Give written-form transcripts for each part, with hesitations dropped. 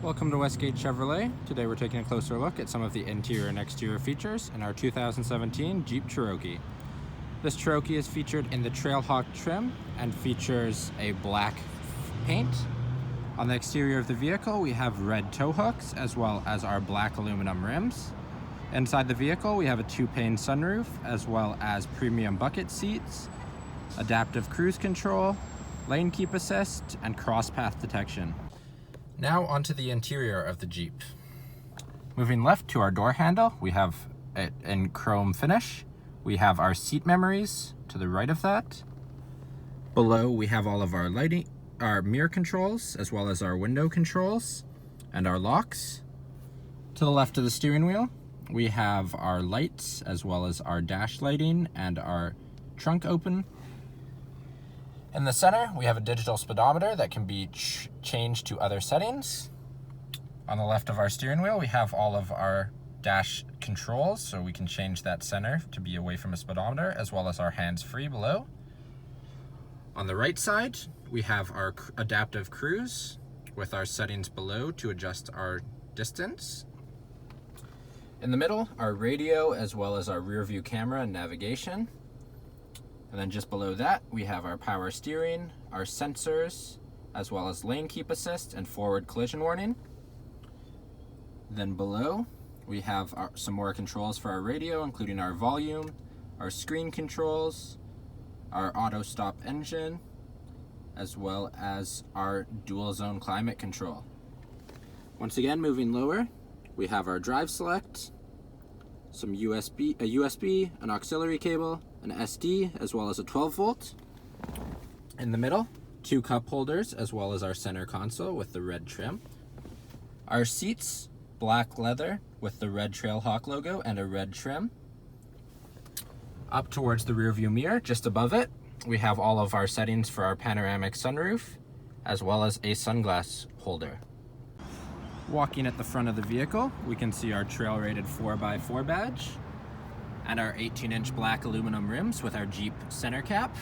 Welcome to Westgate Chevrolet. Today we're taking a closer look at some of the interior and exterior features in our 2017 Jeep Cherokee. This Cherokee is featured in the Trailhawk trim and features a black paint. On the exterior of the vehicle we have red tow hooks as well as our black aluminum rims. Inside the vehicle we have a 2-pane sunroof as well as premium bucket seats, adaptive cruise control, lane keep assist, and cross path detection. Now onto the interior of the Jeep. Moving left to our door handle, we have it in chrome finish. We have our seat memories to the right of that. Below we have all of our lighting, our mirror controls, as well as our window controls and our locks. To the left of the steering wheel, we have our lights as well as our dash lighting and our trunk open. In the center, we have a digital speedometer that can be changed to other settings. On the left of our steering wheel, we have all of our dash controls, so we can change that center to be away from a speedometer, as well as our hands-free below. On the right side, we have our adaptive cruise with our settings below to adjust our distance. In the middle, our radio, as well as our rear view camera and navigation. And then just below that, we have our power steering, our sensors, as well as lane keep assist and forward collision warning. Then below, we have some more controls for our radio, including our volume, our screen controls, our auto stop engine, as well as our dual zone climate control. Once again, moving lower, we have our drive select, some a USB, an auxiliary cable, an SD, as well as a 12 volt. In the middle, 2 cup holders, as well as our center console with the red trim. Our seats, black leather with the red Trailhawk logo and a red trim. Up towards the rear view mirror, just above it, we have all of our settings for our panoramic sunroof, as well as a sunglass holder. Walking at the front of the vehicle, we can see our trail rated 4x4 badge and our 18-inch black aluminum rims with our Jeep center cap.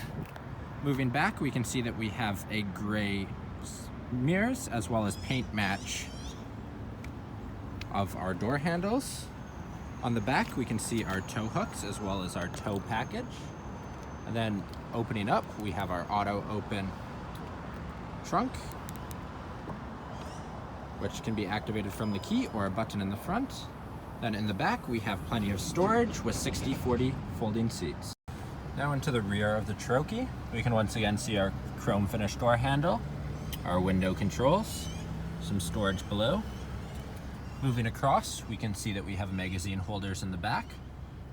Moving back, we can see that we have a gray mirrors as well as paint match of our door handles. On the back, we can see our tow hooks as well as our tow package. And then opening up, we have our auto open trunk, which can be activated from the key or a button in the front. Then in the back, we have plenty of storage with 60/40 folding seats. Now into the rear of the Cherokee, we can once again see our chrome finish door handle, our window controls, some storage below. Moving across, we can see that we have magazine holders in the back.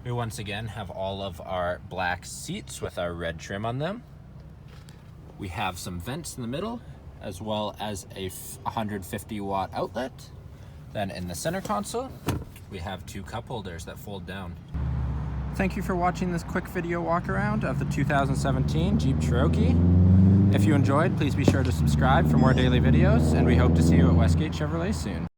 We once again have all of our black seats with our red trim on them. We have some vents in the middle, as well as a 150 watt outlet. Then in the center console, we have 2 cup holders that fold down. Thank you for watching this quick video walk around of the 2017 Jeep Cherokee. If you enjoyed, please be sure to subscribe for more daily videos, and we hope to see you at Westgate Chevrolet soon.